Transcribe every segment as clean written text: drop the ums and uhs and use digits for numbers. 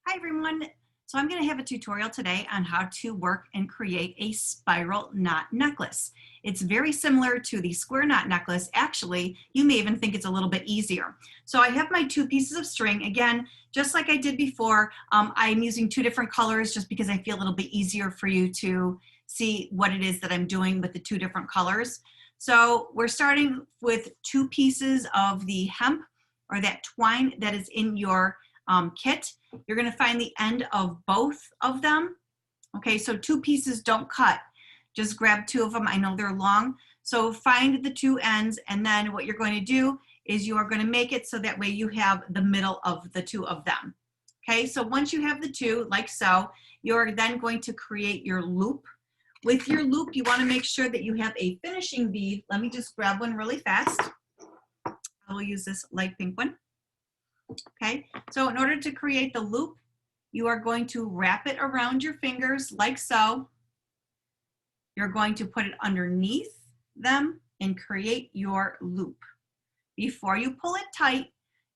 Hi everyone. So I'm going to have a tutorial today on how to work and create a spiral knot necklace. It's very similar to the square knot necklace. Actually, you may even think it's a little bit easier. So I have my two pieces of string. Again, just like I did before, I'm using two different colors just because I feel a little bit easier for you to see what it is that I'm doing with the two different colors. So we're starting with two pieces of the hemp or that twine that is in your kit. You're going to find the end of both of them. Okay, so two pieces don't cut. Just grab two of them. I know they're long. So find the two ends, and then what you're going to do is you are going to make it so that way you have the middle of the two of them. Okay, so once you have the two, like so, you're then going to create your loop. With your loop, you want to make sure that you have a finishing bead. Let me just grab one really fast. I will use this light pink one. Okay, so in order to create the loop, you are going to wrap it around your fingers like so. You're going to put it underneath them and create your loop. Before you pull it tight,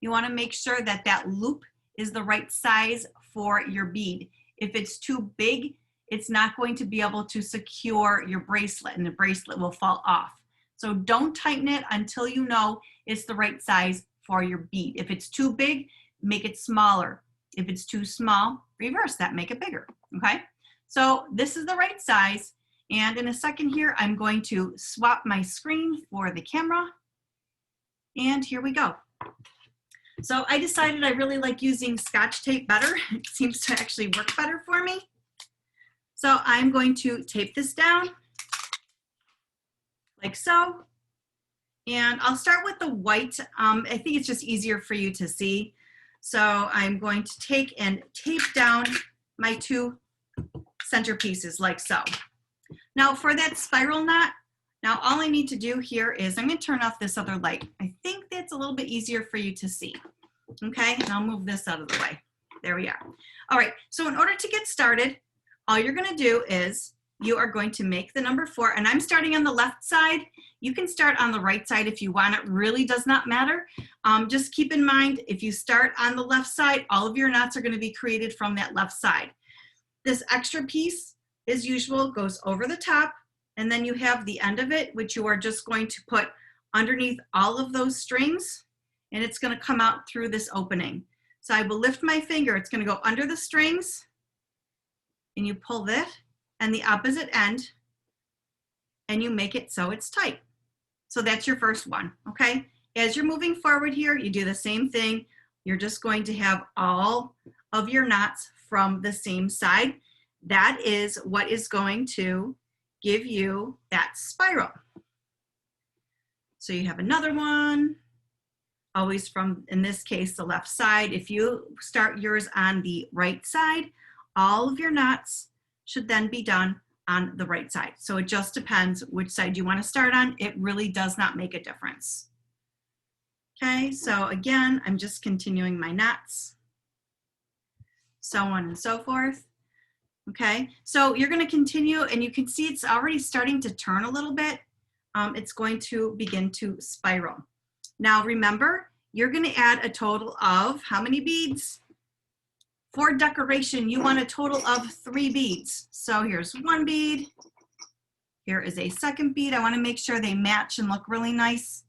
you want to make sure that that loop is the right size for your bead. If it's too big, it's not going to be able to secure your bracelet and the bracelet will fall off. So don't tighten it until you know it's the right size for your bead. If it's too big, make it smaller. If it's too small, reverse that, make it bigger, okay? So this is the right size, and in a second here, I'm going to swap my screen for the camera, and here we go. So I decided I really like using Scotch tape better. It seems to actually work better for me. So I'm going to tape this down like so. And I'll start with the white. I think it's just easier for you to see. So I'm going to take and tape down my two center pieces like so. Now for that spiral knot, now all I need to do here is I'm going to turn off this other light. I think that's a little bit easier for you to see. Okay, and I'll move this out of the way. There we are. All right, so in order to get started, all you're going to do is you are going to make the number 4, and I'm starting on the left side. You can start on the right side if you want. It really does not matter. Just keep in mind, if you start on the left side, all of your knots are going to be created from that left side. This extra piece, as usual, goes over the top, and then you have the end of it, which you are just going to put underneath all of those strings, and it's going to come out through this opening. So I will lift my finger. It's going to go under the strings, and you pull that and the opposite end, and you make it so it's tight. So that's your first one, okay? As you're moving forward here, you do the same thing. You're just going to have all of your knots from the same side. That is what is going to give you that spiral. So you have another one, always from, in this case, the left side. If you start yours on the right side, all of your knots should then be done on the right side. So it just depends which side you want to start on. It really does not make a difference. Okay, so again, I'm just continuing my knots, so on and so forth. Okay, so you're going to continue, and you can see it's already starting to turn a little bit. It's going to begin to spiral. Now remember, you're going to add a total of how many beads? For decoration, you want a total of 3 beads. So here's one bead. Here is a second bead. I want to make sure they match and look really nice.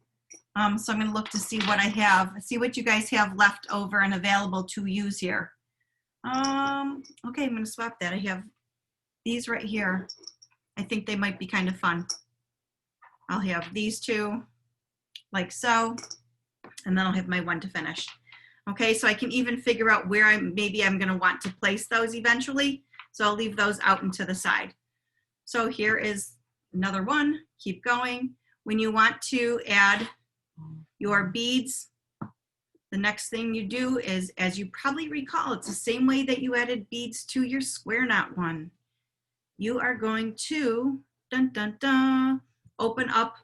So I'm going to look to see what I have, see what you guys have left over and available to use here. Okay, I'm going to swap that. I have these right here. I think they might be kind of fun. I'll have these two like so, and then I'll have my one to finish. Okay, so I can even figure out where maybe I'm going to want to place those eventually. So I'll leave those out and to the side. So here is another one. Keep going. When you want to add your beads, the next thing you do is, as you probably recall, it's the same way that you added beads to your square knot one. You are going to, dun, dun, dun, open up,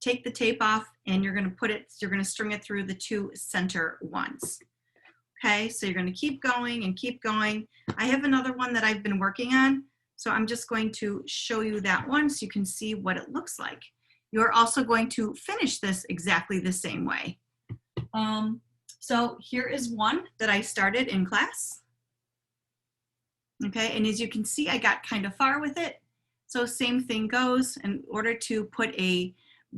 take the tape off, and you're going to put it, you're going to string it through the two center ones. Okay, so you're going to keep going and keep going. I have another one that I've been working on, so I'm just going to show you that one so you can see what it looks like. You're also going to finish this exactly the same way. So here is one that I started in class. Okay, and as you can see, I got kind of far with it. So same thing goes. In order to put a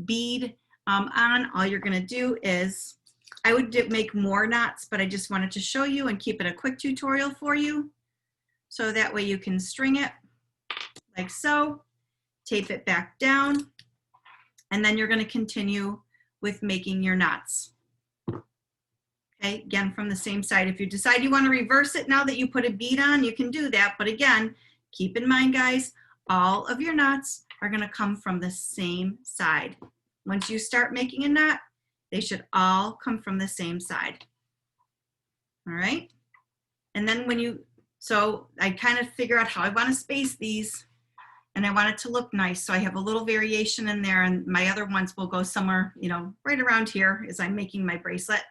bead on, all you're gonna do is, I would make more knots, but I just wanted to show you and keep it a quick tutorial for you. So that way you can string it like so, tape it back down, and then you're gonna continue with making your knots. Okay, again, from the same side. If you decide you want to reverse it now that you put a bead on, you can do that. But again, keep in mind, guys, all of your knots are going to come from the same side. Once you start making a knot, they should all come from the same side. All right. And then when you, so I kind of figure out how I want to space these, and I want it to look nice. So I have a little variation in there, and my other ones will go somewhere, you know, right around here as I'm making my bracelet.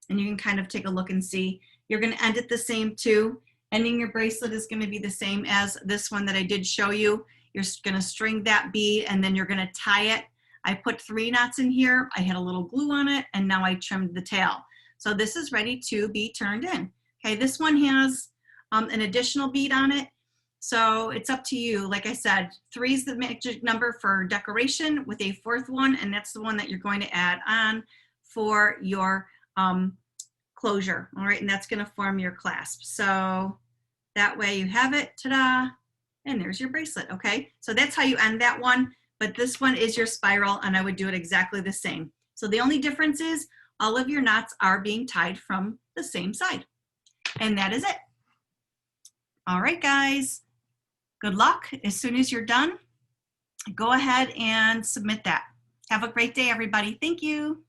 And you can kind of take a look and see. You're going to end it the same too. Ending your bracelet is going to be the same as this one that I did show you. You're going to string that bead, and then you're going to tie it. I put 3 knots in here. I had a little glue on it, and now I trimmed the tail. So this is ready to be turned in. Okay, this one has an additional bead on it. So it's up to you. Like I said, 3 is the magic number for decoration, with a 4th one, and that's the one that you're going to add on for your closure. All right, and that's going to form your clasp. So that way you have it, ta-da, and there's your bracelet. Okay, so that's how you end that one, but this one is your spiral, and I would do it exactly the same. So the only difference is all of your knots are being tied from the same side, and that is it. All right, guys, good luck. As soon as you're done, go ahead and submit that. Have a great day, everybody. Thank you.